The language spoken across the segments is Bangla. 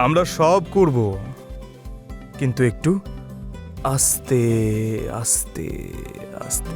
আমরা সব করব, কিন্তু একটু আস্তে আস্তে আস্তে।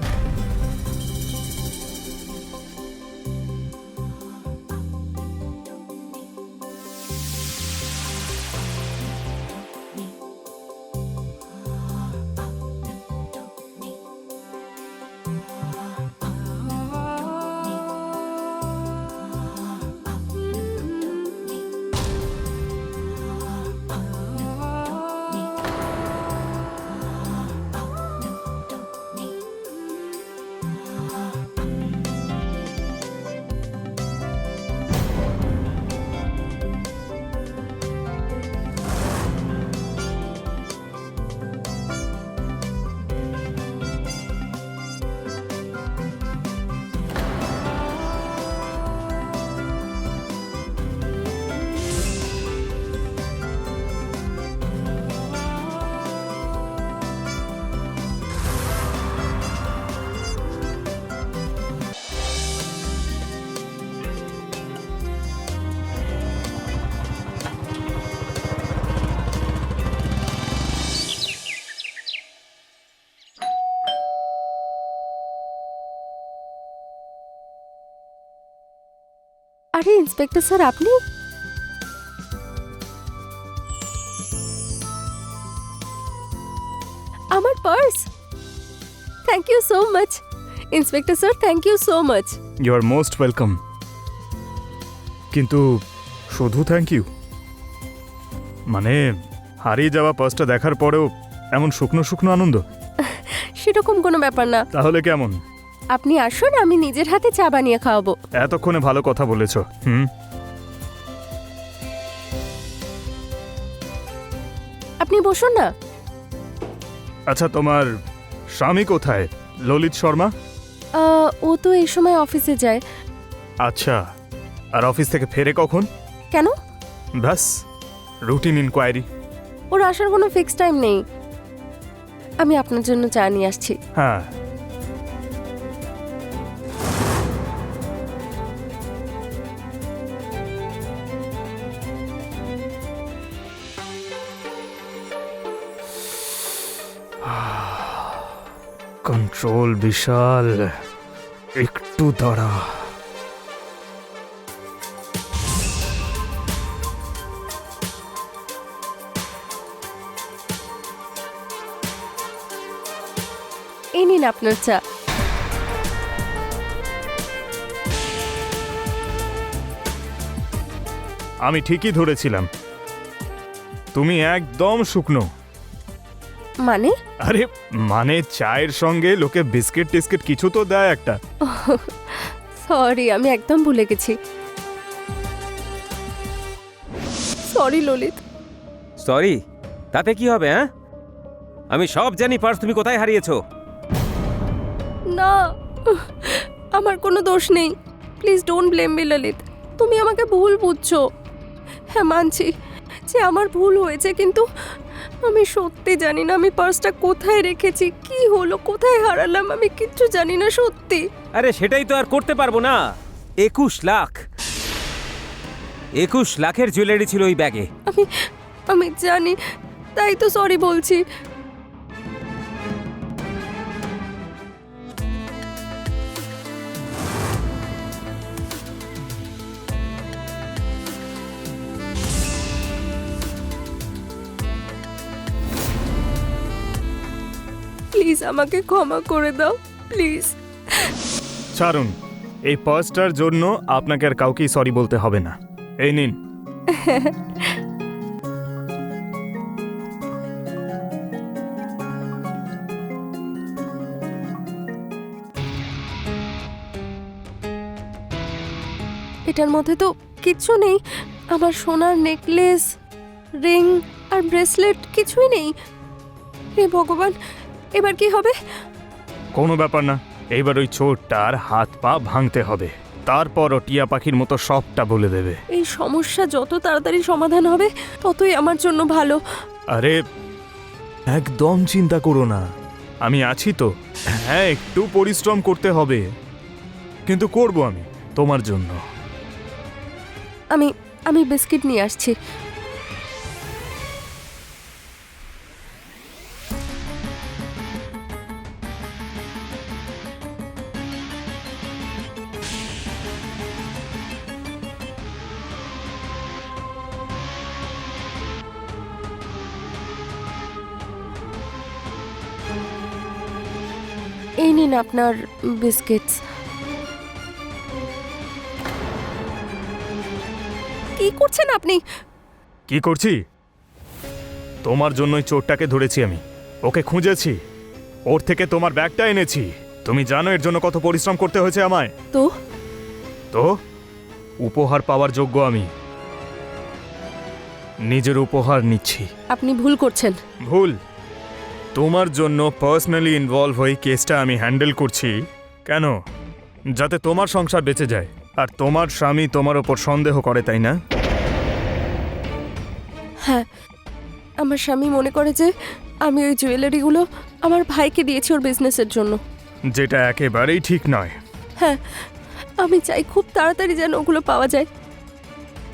আরে ইন্সপেক্টর স্যার, আপনি? আমার purse! Thank you so much inspector sir, thank you so much. You are most welcome. কিন্তু শুধু থ্যাংক ইউ? মানে হারিয়ে যাওয়া পার্সটা দেখার পরেও এমন শুকনো শুকনো আনন্দ? সেরকম কোনো ব্যাপার না। তাহলে কেমন? আপনি আসুন, আমি নিজের হাতে চা বানিয়ে খাওয়াবো। এতক্ষণে ভালো কথা বলেছ। আপনি বসুন না। আচ্ছা, তোমার স্বামী কোথায়? ললিত শর্মা? ও তো এই সময় অফিসে যায়। আচ্ছা, আর অফিস থেকে ফেরে কখন? কেন? ব্যাস রুটিন ইনকোয়ারি। ওর আসার কোনো ফিক্স টাইম নেই। আমি আপনার জন্য চা নিয়ে আসছি। হ্যাঁ, কন্ট্রোল বিশাল, একটু দাঁড়া। এই নিন আপনার চা। আমি ঠিকই ধরেছিলাম, তুমি একদম শুকনো। মানে? আরে মানে চায়ের সঙ্গে লোকে বিস্কিট টিস্কিট কিছু তো দেয় একটা। সরি, আমি একদম ভুলে গেছি। সরি ললিত। সরি? তাতে কি হবে? হ্যাঁ, আমি সব জানি পার্স তুমি কোথায় হারিয়েছো। না, আমার কোনো দোষ নেই। Please don't blame me Lalit. তুমি আমাকে ভুল বুঝছো। হ্যাঁ, মানছি যে আমার ভুল হয়েছে, কিন্তু আমি সত্যি জানি না আমি পার্সটা কোথায় রেখেছি, কি হলো, কোথায় হারালাম, আমি কিচ্ছু জানি না সত্যি। আরে সেটাই তো আর করতে পারবো না। 21 লাখ, 21 লাখের জুয়েলারি ছিল ওই ব্যাগে। আমি জানি, তাই তো সরি বলছি। প্লিজ আমাকে ক্ষমা করে দাও, প্লিজ। ছাড়ুন, এই পার্সটার জন্য আপনাকে আর কাউকেই সরি বলতে হবে না। এই নিন। এটার মধ্যে তো কিচ্ছু নেই। আমার সোনার নেকলেস, রিং আর ব্রেসলেট কিছুই নেই। হে ভগবান, এবার কি হবে? কোনো ব্যাপার না, এইবার ওই চোরটার হাত পা ভাঙতে হবে, তারপর ও টিয়া পাখির মতো সবটা বলে দেবে। এই সমস্যা যত তাড়াতাড়ি সমাধান হবে ততই আমার জন্য ভালো। আরে একদম চিন্তা করো না, আমি আছি তো। হ্যাঁ, একটু পরিশ্রম করতে হবে, কিন্তু করব আমি তোমার জন্য। আমি বিস্কিট নিয়ে আসছি। এই নিন আপনার বিস্কিটস। কি করছেন আপনি? কি করছি? তোমার জন্যই চোরটাকে ধরেছি আমি, ওকে খুঁজেছি, ওর থেকে তোমার ব্যাগটা এনেছি। তুমি জানো এর জন্য কত পরিশ্রম করতে হয়েছে আমায়। তো তো উপহার পাওয়ার যোগ্য আমি নিজের উপহার নিচ্ছি। আপনি ভুল করছেন। ভুল? তোমার জন্য পার্সোনালি ইনভলভ হয়ে কেসটা আমি হ্যান্ডেল করছি। কেন? যাতে তোমার সংসার বেঁচে যায় আর তোমার স্বামী তোমার ওপর সন্দেহ করে, তাই না? হ্যাঁ, আমার স্বামী মনে করে যে আমি ওই জুয়েলারিগুলো আমার ভাইকে দিয়েছি ওর বিজনেসের জন্য। যেটা একেবারেই ঠিক নয়। হ্যাঁ, আমি চাই খুব তাড়াতাড়ি যেন ওগুলো পাওয়া যায়,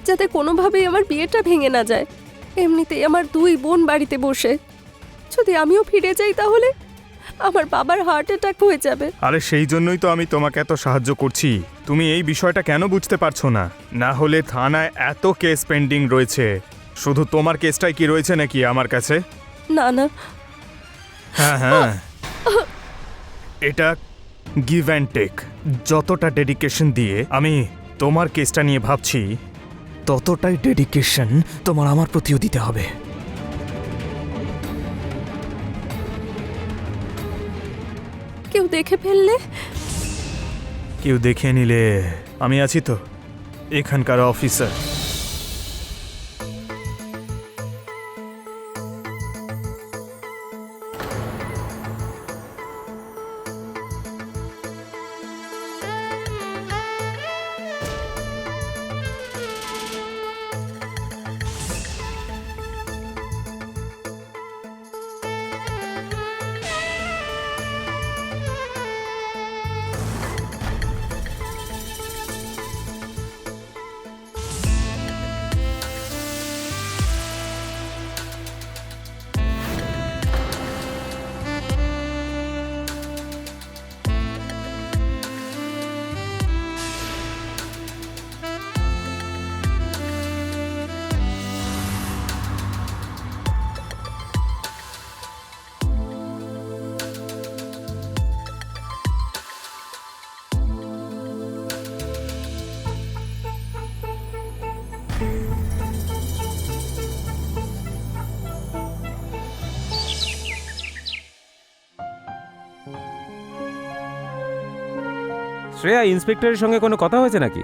যাতে কোনোভাবেই আমার বিয়েটা ভেঙে না যায়। এমনিতেই আমার 2 বোন বাড়িতে বসে, যদি আমিও ফিরে যাই তাহলে আমার বাবার হার্ট অ্যাটাক হয়ে যাবে। আরে সেই জন্যই তো আমি তোমাকে এত সাহায্য করছি। তুমি এই বিষয়টা কেন বুঝতে পারছো না? না হলে থানায় এত কেস পেন্ডিং রয়েছে, শুধু তোমার কেসটাই কি রয়েছে নাকি আমার কাছে? না না, হ্যাঁ হ্যাঁ, এটা গিভ অ্যান্ড টেক। যতটা ডেডিকেশন দিয়ে আমি তোমার কেসটা নিয়ে ভাবছি, ততটাই ডেডিকেশন তোমার আমার প্রতিও দিতে হবে। কেউ দেখে ফেললে? কেউ দেখে নিলে আমি আছি তো, এখানকার অফিসার। শ্রেয়া, ইন্সপেক্টরের সঙ্গে কোনো কথা হয়েছে নাকি?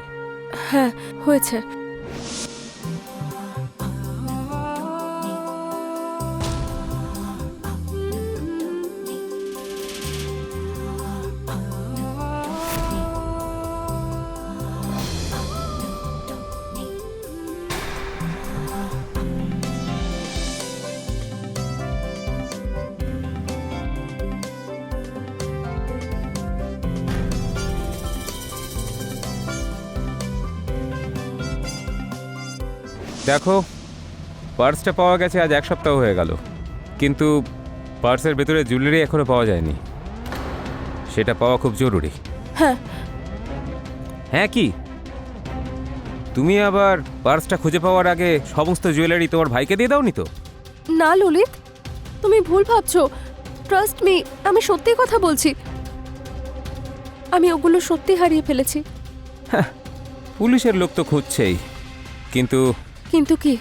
হ্যাঁ হয়েছে। দেখো, পার্সটা পাওয়া গেছে আজ 1 সপ্তাহ হয়ে গেল, কিন্তু পার্সের ভেতরে জুয়েলারি এখনো পাওয়া যায়নি। সেটা পাওয়া খুব জরুরি। হ্যাঁ। হ্যাঁ কি? তুমি আবার পার্সটা খুঁজে পাওয়ার আগে সমস্ত জুয়েলারি তোমার ভাইকে দিয়ে দাওনি তো? না ললিত, তুমি ভুল ভাবছো। ট্রাস্ট মি, আমি সত্যি কথা বলছি। আমি ওগুলো সত্যি হারিয়ে ফেলেছি। পুলিশের লোক তো খুঁজছেই, কিন্তু কিন্তু কি?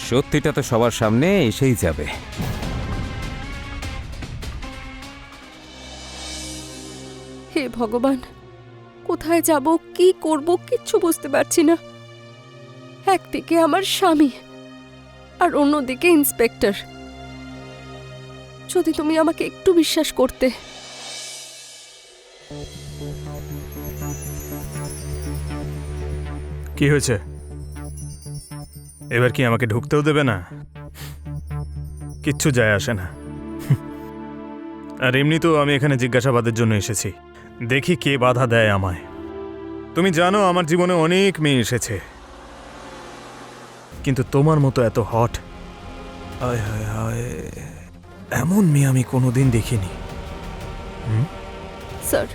সত্যিটা তো সবার সামনে এসেই যাবে। হে ভগবান, কোথায় যাব, কি করব কিচ্ছু বুঝতে পারছি না। একদিকে আমার স্বামী আর অন্যদিকে ইন্সপেক্টর। যদি তুমি আমাকে একটু বিশ্বাস করতে। কি হয়েছে? এবার কি আমাকে ঢুকতেও দেবে না? কিচ্ছু যায় আসে না। আর এমনিতেও আমি এখানে জিজ্ঞাসাবাদের জন্য এসেছি, দেখি কে বাধা দেয় আমায়। তুমি জানো আমার জীবনে অনেক মেয়ে এসেছে, কিন্তু তোমার মতো এত হট, আয় হায় হায়, এমন মেয়ে আমি কোনোদিন দেখিনি। স্যার,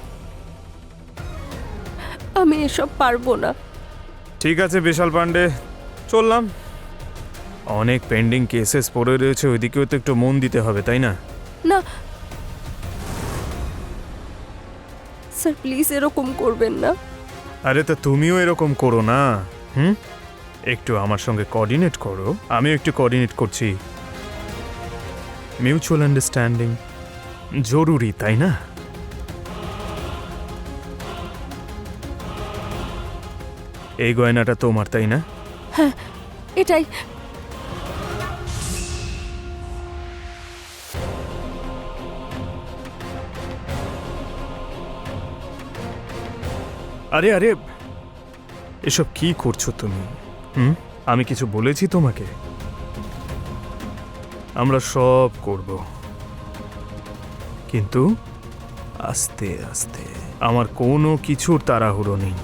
আমি এসব পারবো না। ঠিক আছে বিশাল পান্ডে, চললাম। অনেক পেন্ডিং কেসেস পড়ে রয়েছে, ওইদিকেও তো একটু মন দিতে হবে, তাই না? না, স্যার প্লিজ এরকম করবেন না। আরে তা তুমিও এরকম করো না। একটু আমার সঙ্গে কোঅর্ডিনেট করো, আমিও একটু কোঅর্ডিনেট করছি। মিউচুয়াল আন্ডারস্ট্যান্ডিং জরুরি, তাই না? এই গয়নাটা তোমার, তাই না? এটাই। আরে আরে, এসব কি করছো তুমি? আমি কিছু বলেছি তোমাকে? আমরা সব করব, কিন্তু আস্তে আস্তে। আমার কোনো কিছুর তাড়াহুড়ো নেই।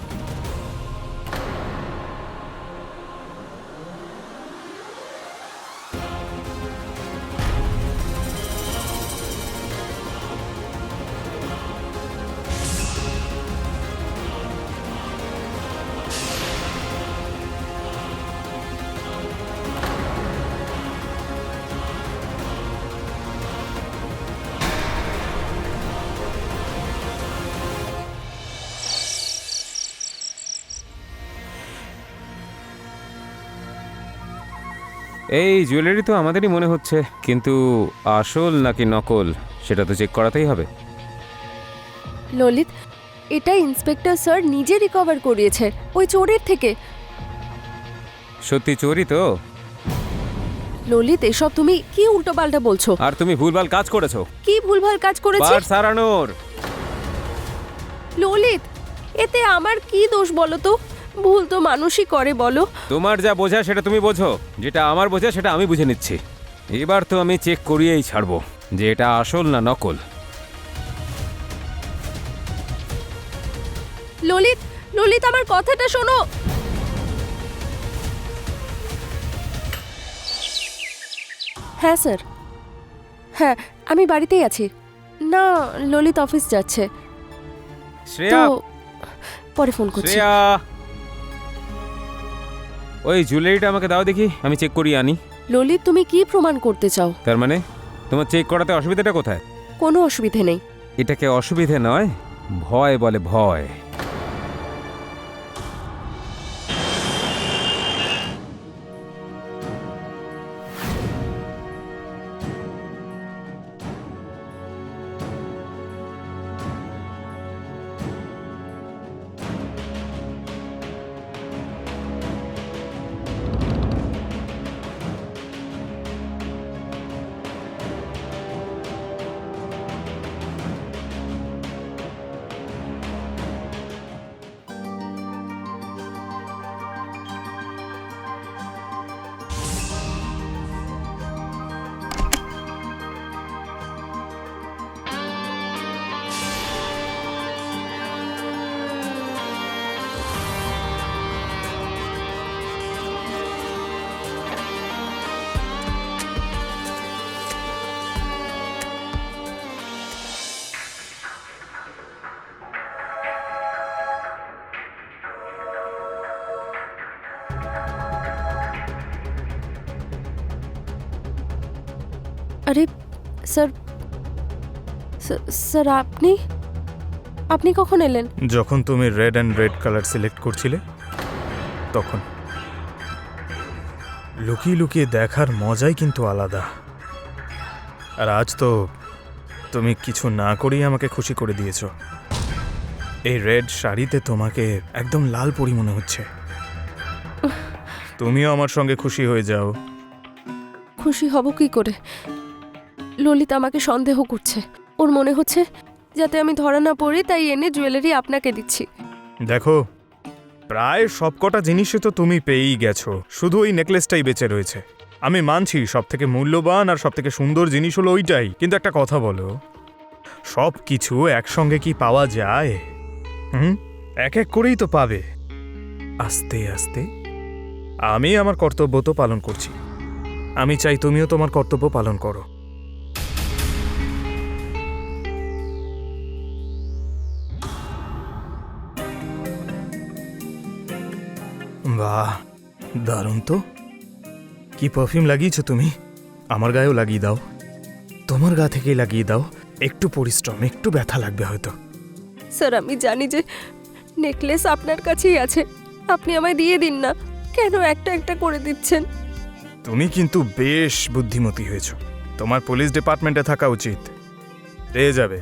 এই জুয়েলারি তো আমাদেরই মনে হচ্ছে, কিন্তু আসল নাকি নকল সেটা তো চেক করাতেই হবে। ললিত, এটা ইন্সপেক্টর স্যার নিজে রিকভার করিয়েছে ওই চোরের থেকে। সত্যি চোরই তো? ললিত, এসব তুমি কি উল্টোপাল্টা বলছো? আর তুমি ভুলভাল কাজ করেছো। কি ভুলভাল কাজ করেছি? পার্স হারানোর। ললিত, এতে আমার কি দোষ বলো তো? ভুল তো মানুষই করে, বলো। তোমার যা বোঝা সেটা তুমি বোঝো, যেটা আমার বোঝা সেটা আমি বুঝে নিচ্ছি। এবার তো আমি চেক করিয়েই ছাড়বো যে এটা আসল না নকল। ললিত, ললিত, আমার কথাটা শোনো। হ্যাঁ স্যার, হ্যাঁ আমি বাড়িতেই আছি। না, ললিত অফিস যাচ্ছে, তো শ্রেয়া, পরে ফোন করছি। শ্রেয়া, ওই জুয়েলারিটা আমাকে দাও দেখি, আমি চেক করিয়ে আনি। ললিত, তুমি কি প্রমাণ করতে চাও? তার মানে তোমার চেক করাতে অসুবিধাটা কোথায়? কোনো অসুবিধে নেই। এটাকে অসুবিধে নয়, ভয় বলে, ভয়। আরে স্যার, স্যার আপনি আপনি কখন এলেন? যখন তুমি red and red colour select করছিলে তখন। লুকিয়ে লুকিয়ে দেখার মজাই কিন্তু আলাদা। আর আজ তো তুমি কিছু না করেই আমাকে খুশি করে দিয়েছো। এই রেড শাড়িতে তোমাকে একদম লাল পরি মনে হচ্ছে। তুমিও আমার সঙ্গে খুশি হয়ে যাও। খুশি হব কি করে? ললিত আমাকে সন্দেহ করছে। ওর মনে হচ্ছে যাতে আমি ধরা না পড়ি, তাই এনে জুয়েলারি আপনাকে দিচ্ছি। দেখো, প্রায় সবকটা জিনিসই তো তুমি পেয়েই গেছো, শুধু ওই নেকলেসটাই বেঁচে রয়েছে। আমি মানছি সব থেকে মূল্যবান আর সব থেকে সুন্দর জিনিস হলো ওইটাই, কিন্তু একটা কথা বলো, সব কিছু একসঙ্গে কি পাওয়া যায়? এক এক করেই তো পাবে, আস্তে আস্তে। আমি আমার কর্তব্য তো পালন করছি, আমি চাই তুমিও তোমার কর্তব্য পালন করো। বাহ, দারুণ তো। কি পারফিউম লাগিয়েছো তুমি? আমার গায়েও লাগিয়ে দাও, তোমার গা থেকেই লাগিয়ে দাও। একটু পরিশ্রম, একটু ব্যথা লাগবে হয়তো, স্যার আমি জানি যে নেকলেস আপনার কাছেই আছে, আপনি আমায় দিয়ে দিন না। কেন একটা একটা করে দিচ্ছেন? তুমি কিন্তু বেশ বুদ্ধিমতী হয়েছো। তোমার পুলিশ ডিপার্টমেন্টে থাকা উচিত। পেয়ে যাবে,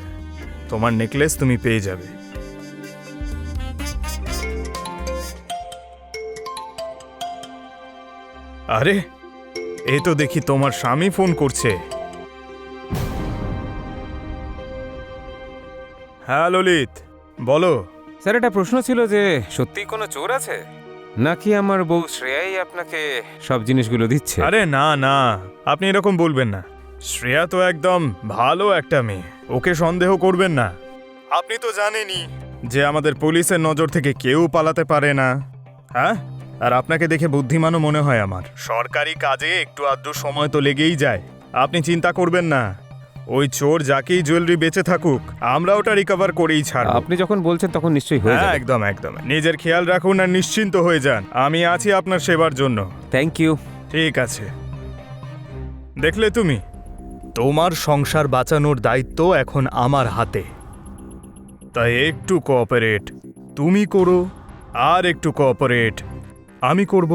তোমার নেকলেস তুমি পেয়ে যাবে। আরে এই তো দেখি তোমার স্বামী ফোন করছে। হ্যাঁ ললিত, বলো। স্যার, একটা প্রশ্ন ছিল যে সত্যিই কোনো চোর আছে, নাকি আমার বউ শ্রেয়াই আপনাকে সব জিনিসগুলো দিচ্ছে? আরে না না, আপনি এরকম বলবেন না। শ্রেয়া তো একদম ভালো একটা মেয়ে, ওকে সন্দেহ করবেন না। আপনি তো জানেনই যে আমাদের পুলিশের নজর থেকে কেউ পালাতে পারে না। হ্যাঁ, আর আপনাকে দেখে বুদ্ধিমানও মনে হয় আমার। সরকারি কাজে একটু আধটু সময় তো লেগেই যায়, আপনি চিন্তা করবেন না। ওই চোর যাকেই জুয়েলারি বেঁচে থাকুক, আমরা ওটা রিকভার করেই ছাড়ব। আপনি যখন বলছেন তখন নিশ্চয়ই হয়ে হ্যাঁ যাবে। একদম একদম, নিজের খেয়াল রাখুন আর নিশ্চিন্ত হয়ে যান। আমি আছি আপনার সেবার জন্য। Thank you. ঠিক আছে। দেখলে তুমি, তোমার সংসার বাঁচানোর দায়িত্ব এখন আমার হাতে। তাই একটু কোঅপারেট তুমি করো, আর একটু কোঅপারেট আমি করব।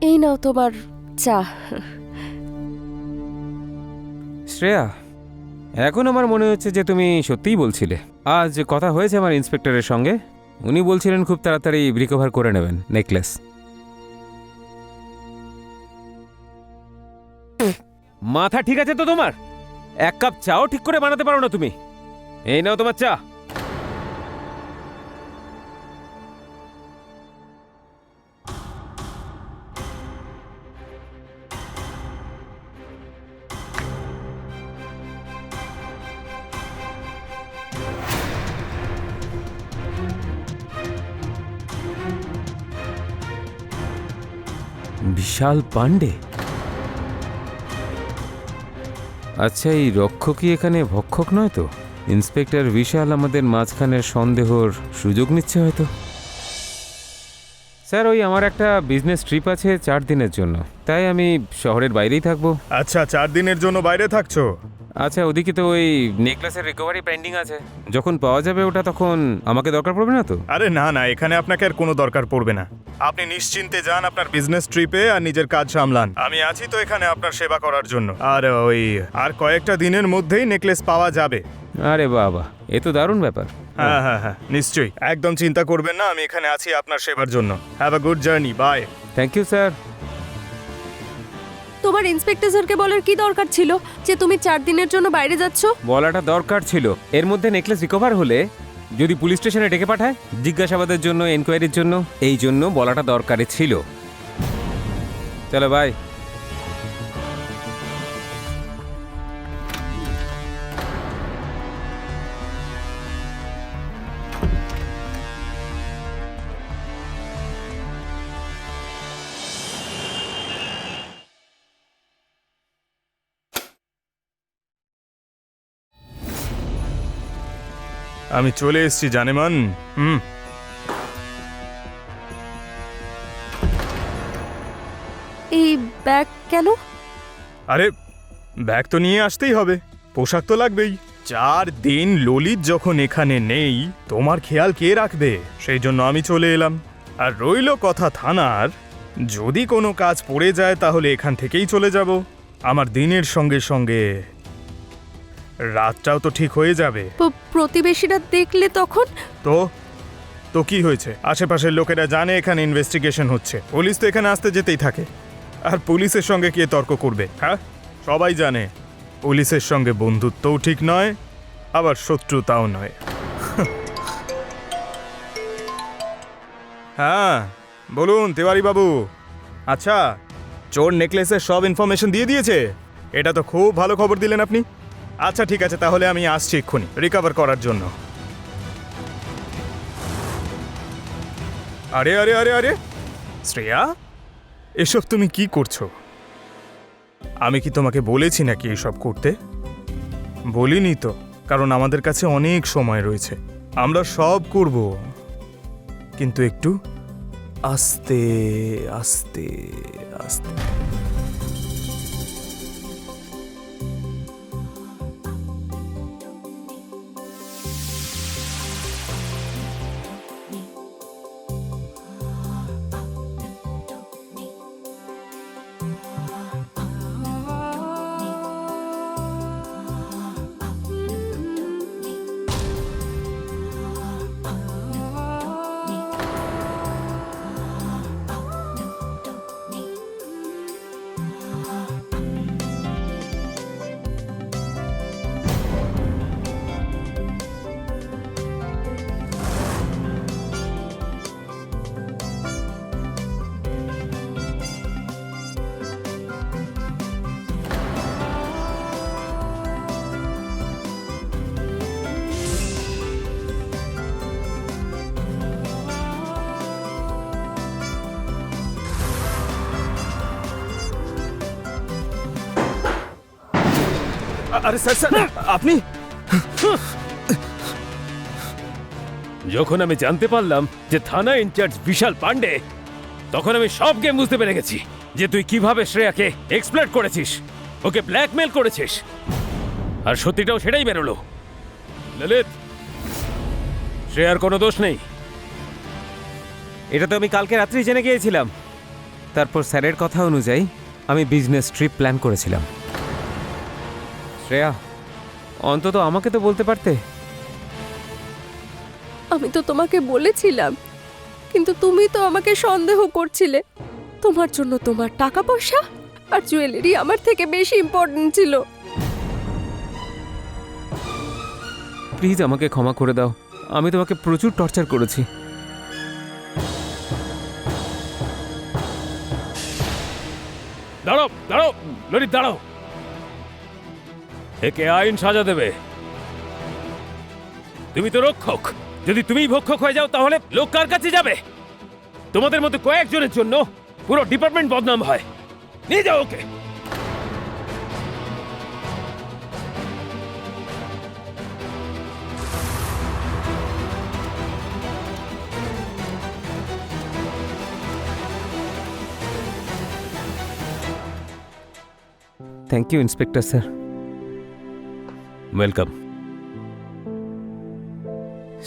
এই নাও তোমার চা। শ্রেয়া, এখন আমার মনে হচ্ছে যে তুমি সত্যিই বলছিলে। আজ কথা হয়েছে আমার ইন্সপেক্টরের সঙ্গে, উনি বলছিলেন খুব তাড়াতাড়ি রিকভার করে নেবেন নেকলেস। মাথা ঠিক আছে তো তোমার? এক কাপ চাও ঠিক করে বানাতে পারো না তুমি? এই নাও তোমার চা। বিশাল পান্ডে? আচ্ছা, এই রক্ষক কি এখানে ভক্ষক নয় তো? ইন্সপেক্টর বিশাল আমাদের মাঝখানের সন্দেহর সুযোগ নিচ্ছে হয়তো। স্যার, ওই আমার একটা বিজনেস ট্রিপ আছে 4 দিনের জন্য, তাই আমি শহরের বাইরেই থাকবো। আচ্ছা, 4 দিনের জন্য বাইরে থাকছো? আচ্ছা, ওদিকে তো ওই নেকলেসের রিকভারি পেন্ডিং আছে, যখন পাওয়া যাবে ওটা তখন আমাকে দরকার পড়বে না তো? আরে না না, এখানে আপনাকে আর কোনো দরকার পড়বে না। আপনি নিশ্চিন্তে যান আপনার বিজনেস ট্রিপে আর নিজের কাজ সামলান। আমি আছি তো এখানে আপনার সেবা করার জন্য। আর কয়েকটা দিনের মধ্যেই নেকলেস পাওয়া যাবে। আরে বাবা, এ তো দারুণ ব্যাপার। হ্যাঁ হ্যাঁ হ্যাঁ, নিশ্চয়ই, একদম চিন্তা করবেন না, আমি এখানে আছি আপনার সেবার জন্য। Have a good journey, bye. Thank you sir. তোমার ইন্সপেক্টর স্যারকে বলার কি দরকার ছিল যে তুমি 4 দিনের জন্য বাইরে যাচ্ছ? বলাটা দরকার ছিল। এর মধ্যে নেকলেস রিকভার হলে যদি পুলিশ স্টেশনে ডেকে পাঠায় জিজ্ঞাসাবাদের জন্য, এনকোয়ারির জন্য, এই জন্য বলাটা দরকারই ছিল। চলো বাই। আমি চলে এসেছি জানেমান। এই ব্যাগ কেন? আরে ব্যাগ তো নিয়ে আসতেই হবে, পোশাক তো লাগবেই। 4 দিন ললিত যখন এখানে নেই, তোমার খেয়াল কে রাখবে? সেই জন্য আমি চলে এলাম। আর রইল কথা থানার, যদি কোনো কাজ পড়ে যায় তাহলে এখান থেকেই চলে যাব। আমার দিনের সঙ্গে সঙ্গে রাতটাও তো ঠিক হয়ে যাবে। প্রতিবেশীরা দেখলে তখন? তো কি হয়েছে? আশেপাশের লোকেরা জানে এখানে ইনভেস্টিগেশন হচ্ছে, পুলিশ তো এখানে আসতে যেতেই থাকে। আর পুলিশের সঙ্গে কে তর্ক করবে? হ্যাঁ, সবাই জানে পুলিশের সঙ্গে বন্ধুত্বও ঠিক নয়, আবার শত্রুতাও নয়। হ্যাঁ বলুন তিওয়ারি বাবু। আচ্ছা, চোর নেকলেসের সব ইনফরমেশন দিয়ে দিয়েছে? এটা তো খুব ভালো খবর দিলেন আপনি। আচ্ছা ঠিক আছে, তাহলে আমি আসছি এক্ষুনি রিকভার করার জন্য। আরে আরে আরে আরে শ্রেয়া, এসব তুমি কি করছো? আমি কি তোমাকে বলেছি নাকি এসব করতে? বলিনি তো, কারণ আমাদের কাছে অনেক সময় রয়েছে, আমরা সব করব। কিন্তু একটু আস্তে আস্তে আস্তে। আরে স্যার স্যার আপনি যখন আমি জানতে পারলাম যে থানা ইনচার্জ বিশাল পান্ডে, তখন আমি সব গেম বুঝতে পেরে গেছি যে তুই কিভাবে শ্রেয়াকে এক্সপ্লয়েট করেছিস, ওকে ব্ল্যাকমেল করেছিস। আর সত্যিটাও সেটাই বেরোলো। ললিত, শ্রেয়ার কোনো দোষ নেই। এটা তো আমি কালকে রাত্রেই জেনে গিয়েছিলাম। তারপর স্যারের কথা অনুযায়ী আমি বিজনেস ট্রিপ প্ল্যান করেছিলাম। শ্রেয়া, অন্তত আমাকে তো বলতে পারতে। আমি তো তোমাকে বলেছিলাম, কিন্তু তুমি তো আমাকে সন্দেহ করছিলে। তোমার জন্য তোমার টাকা পয়সা আর জুয়েলারি আমার থেকে বেশি ইম্পর্টেন্ট ছিল। প্লিজ আমাকে ক্ষমা করে দাও। আমি তোমাকে প্রচুর টর্চার করেছি। দাঁড়াও দাঁড়াও ললিত, দাঁড়াও। একে আইন সাজা দেবে। তুমি তো রক্ষক, যদি তুমিই ভক্ষক হয়ে যাও তাহলে লোক কার কাছে যাবে? তোমাদের মধ্যে কয়েকজনের জন্য পুরো ডিপার্টমেন্ট বদনাম হয়। নিয়ে যাও okay. Thank you inspector sir. Welcome.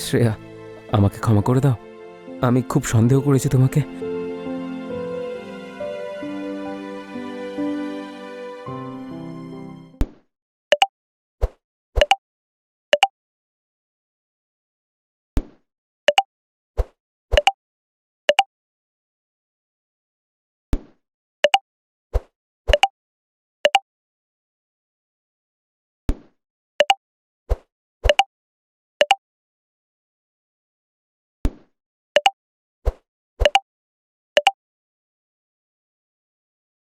Shreya, আমাকে ক্ষমা করে দাও। আমি খুব সন্দেহ করেছি তোমাকে।